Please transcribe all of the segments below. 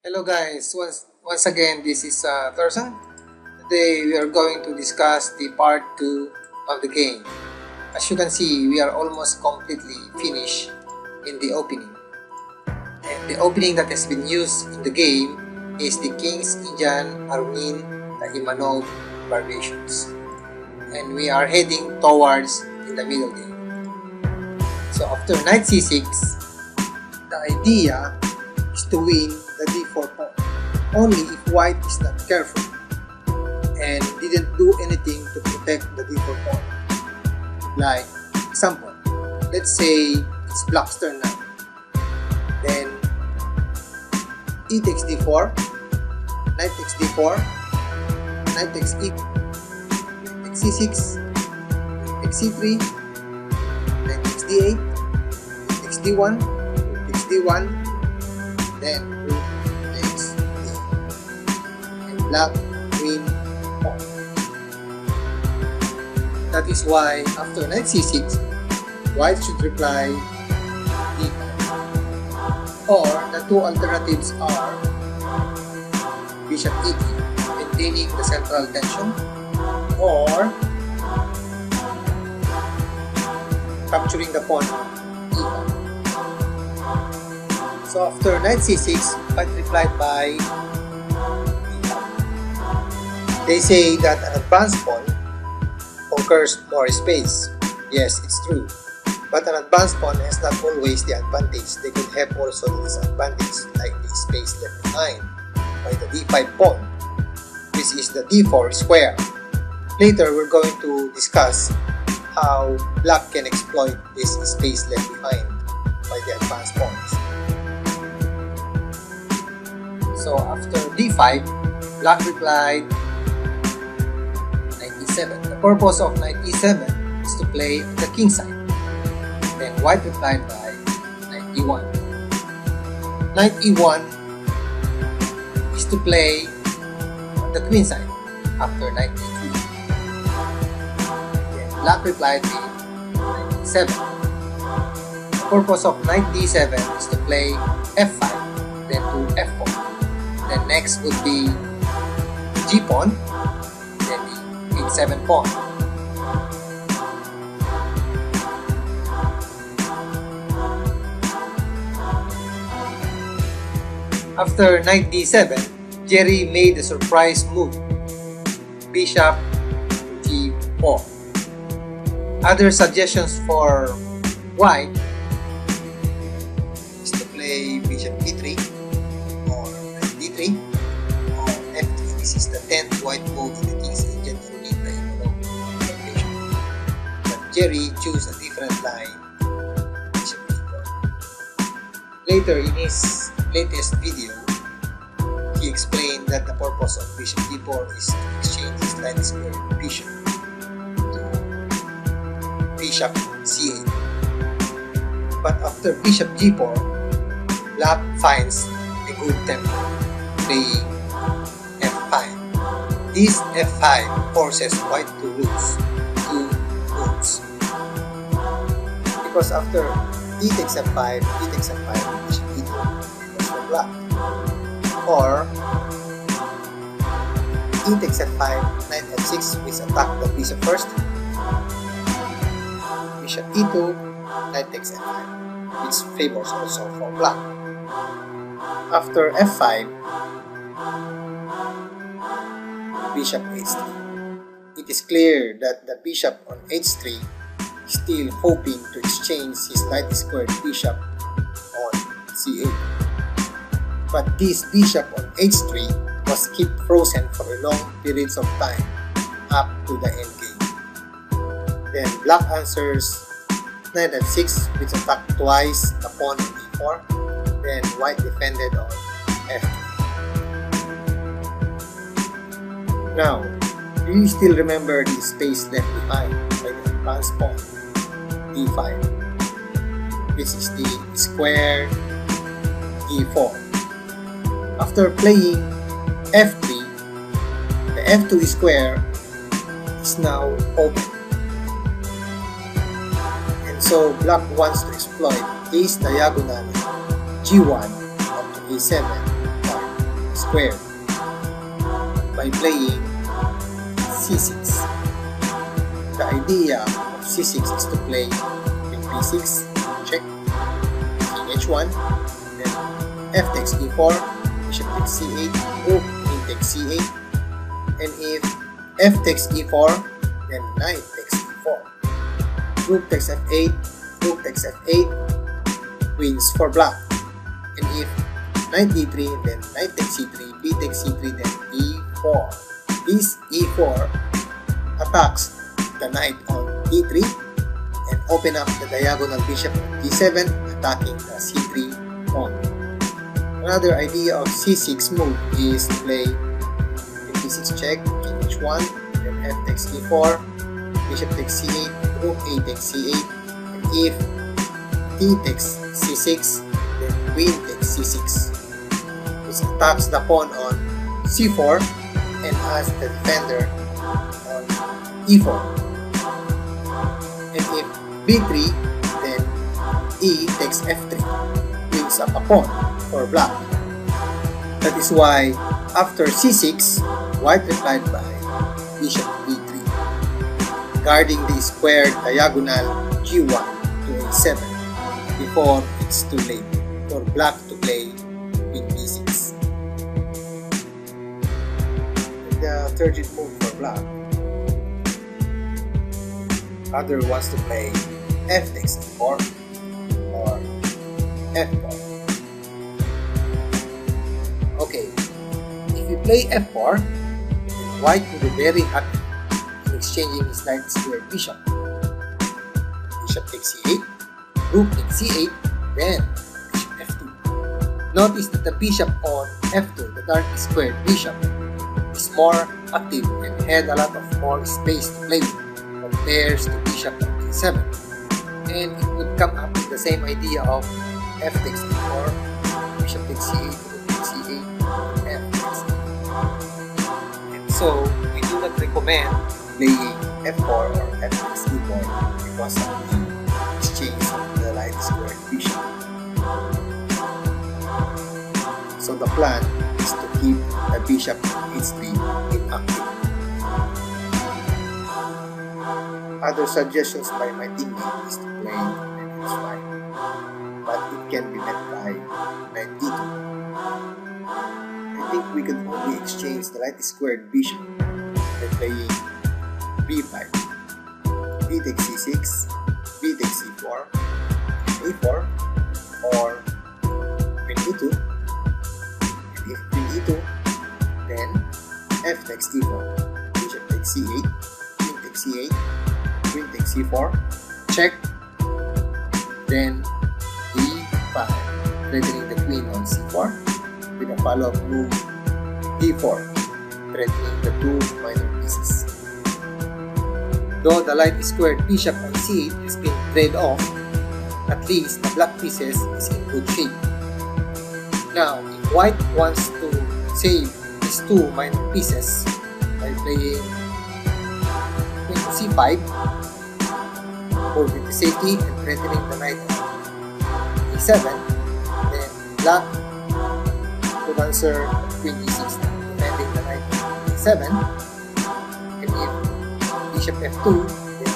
Hello guys, once again this is Thorson. Today we are going to discuss the part 2 of the game. As you can see, we are almost completely finished in the opening. And the opening that has been used in the game is the King's Indian Armin Imanov variations. And we are heading towards in the middle game. So after knight c6, the idea is to win the d4 pawn only if white is not careful and didn't do anything to protect the d4 pawn. Like example, let's say it's black's turn now. Then e takes d4, knight takes d4, knight takes e, takes c6, takes c3, knight takes d8, takes d1, takes d1, then rook takes d, and black win pawn. That is why after knight c6, white should reply d5. Or the two alternatives are bishop e3, maintaining the central tension, or capturing the pawn e5. So after knight c6, white replied by d5. They say that an advanced pawn conquers more space. Yes, it's true. But an advanced pawn has not always the advantage. They could have also the disadvantage, like the space left behind by the d5 pawn. This is the d4 square. Later, we're going to discuss how black can exploit this space left behind by the advanced pawns. So after d5, black replied knight e7. The purpose of knight e7 is to play the king side. Then white replied by knight e1. Knight e1 is to play the queen side after knight e3. Then black replied with knight e7. The purpose of knight d7 is to play f5, then to f4. Then next would be g pawn, then the h7 pawn. After knight d7, Jerry made a surprise move, bishop g4. Other suggestions for white is to play bishop e3 or knight d3 or f3. This is the 10th white move in the King's Indian Armin Imanov variation. But Jerry chose a different line, bishop e4. Later in his latest video, he explained that the purpose of bishop d4 is to exchange his line square bishop to bishop c8. But after bishop g4, black finds a good tempo, playing f5. This f5 forces white to lose 2 moves. Because after e takes f5, e takes f5, bishop e2, black. Or e takes f5, knight f6, which attack the bishop first. Bishop e2, knight takes f5, which favors also for black. After f5, bishop h3. It is clear that the bishop on h3 is still hoping to exchange his knight squared bishop on c8. but this bishop on h3 was kept frozen for a long periods of time up to the endgame. Then black answers knight f6, which attacked twice the pawn on e4. Then white defended on f2. Now, do you still remember the space left behind by the advanced pawn d5, which is the square d4? After playing f3, the f2 square is now open. And so black wants to exploit this diagonal g1 up to a7 square by playing c6. The idea of c6 is to play king b6, check, king h1, then f takes e4, bishop takes c8, rook king takes c8, and if f takes e4, then knight takes e4. Rook takes f8, rook takes f8, wins for black. And if knight d3, then knight takes c3, b takes c3, then e4. This e4 attacks the knight on d3 and open up the diagonal bishop on d7, attacking the c3 pawn. Another idea of c6 move is to play b6 check, king h1, then f takes e4, bishop takes c8, rook a takes c8, and if d takes c6, then queen takes c6, which attacks the pawn on c4 and has the defender on e4. And if b3, then e takes f3, brings up a pawn for black. That is why after c6, white replied by bishop b3, guarding the squared diagonal g1 to a7 before it's too late for black to play queen b6. The third move for black, other wants to play f takes f4 or f4. Okay, if you play f4, white will be very happy in exchanging his knight square bishop. Bishop takes c8, rook takes c8, then bishop f2. Notice that the bishop on f2, the dark squared bishop, is more active and had a lot of more space to play with compared to bishop on d7. And it would come up with the same idea of f takes d4, bishop takes c8, rook takes c8, f takes d4. And so, we do not recommend playing f4 or f takes d4 because of the exchange of the light squared bishop. So the plan is to keep the bishop on h3 inactive. Other suggestions by my teammate is to play knight h5, but it can be met by knight d2. I think we can only exchange the light squared bishop by playing b5, b takes c6, b takes c4, a4, or queen e2. And if queen e2, then f takes d4, bishop takes c8, queen takes c8, queen takes c4, check, then d5, threatening the queen on c4, with a follow-up move d4, threatening the two minor pieces. Though the light squared bishop on c8 has been trade off, at least the black pieces is in good shape. Now, if white wants to save his two minor pieces by playing queen c5 for with the safety and threatening the knight on e7, then black would answer queen e6, defending the knight on e7, and if bishop f2, then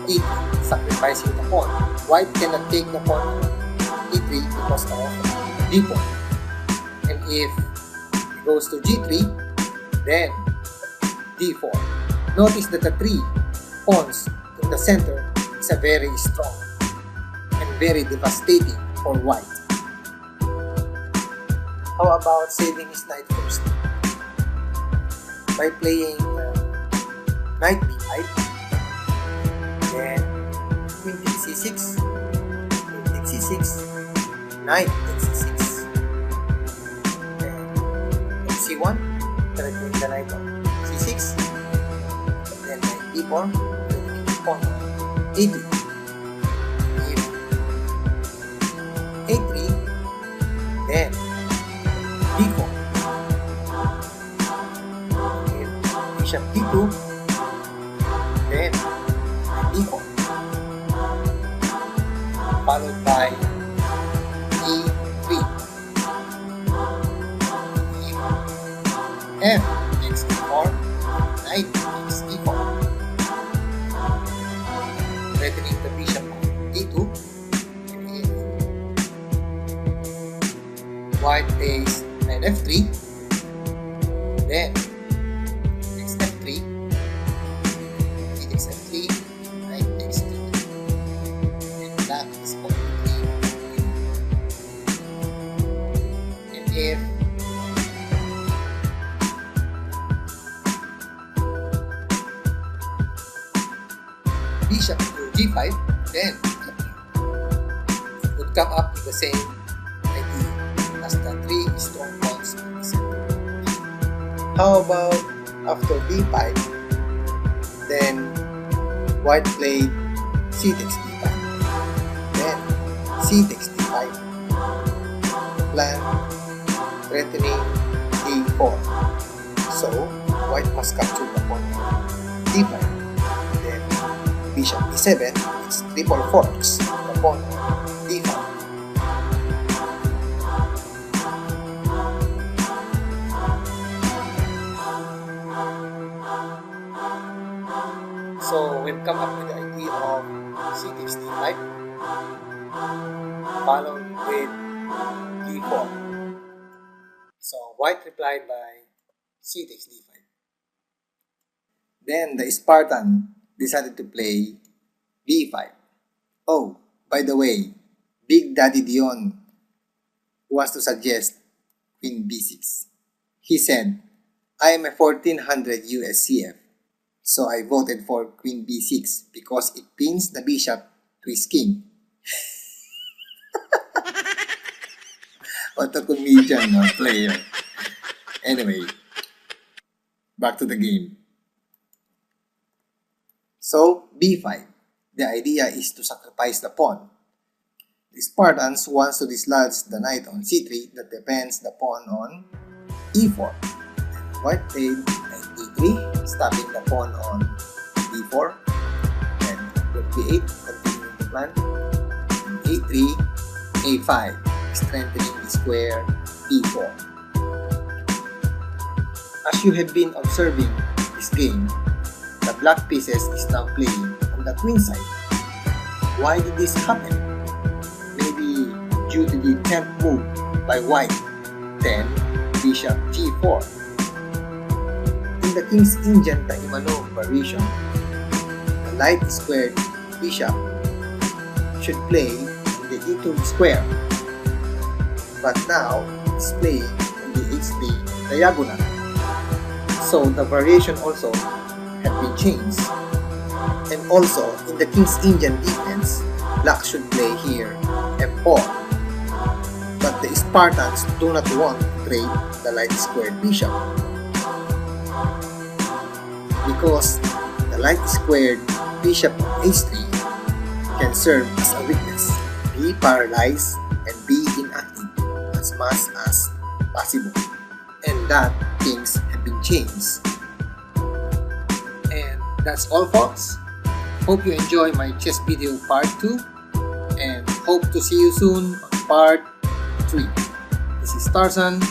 e3, sacrificing the pawn. White cannot take the pawn on e3 because of d pawn. And if it goes to g3, then d4. Notice that the three pawns in the center is a very strong and very devastating for white. How about saving his knight first? By playing knight b5, then queen takes c6, queen takes c6, knight takes c6, then c1, threatening the knight on c6, then knight b4, threatening the pawn on a2. If a3, then b4. If bishop d2, then d4, followed by e3. If f takes e4, knight takes e4, threatening the bishop on d2. White takes knight f3, then takes f3, he takes f3, knight takes d2, and black is completely winning. And if bishop to g5, then it would come up with the same idea as the three strong pawns in the center. How about after b5, then white played c takes b5, then c takes d5, plan threatening d4. So white must capture the pawn d5. Then bishop e7, it's triple forks the pawn d5. So we've come up with the idea of c takes d5 followed with d4. So white replied by c takes d5. Then the Spartan decided to play b5. Oh, by the way, Big Daddy Dion wants to suggest queen b6. He said, I am a 1400 USCF. So I voted for queen b6 because it pins the bishop to his king. What a comedian player. Anyway, back to the game. So b5, the idea is to sacrifice the pawn. The Spartans wants to dislodge the knight on c3 that depends the pawn on e4. White played knight e3, stopping the pawn on d4, and rook b8, continuing the plan, and a3, a5, strengthening the square b4. As you have been observing this game, the black pieces is now playing on the queen side. Why did this happen? Maybe due to the 10th move by white, then bishop g4. In the King's Indian Taimanov variation, the light squared bishop should play in the e2 square, but now it's playing in the h3 diagonal. So the variation also have been changed. And also in the King's Indian defense, black should play here f4. But the Spartans do not want to trade the light squared bishop, because the light squared bishop on h3 can serve as a weakness, be paralyzed and be inactive as much as possible. And that things have been changed. And that's all, folks. Hope you enjoy my chess video part 2, and hope to see you soon on part 3. This is Tarzan.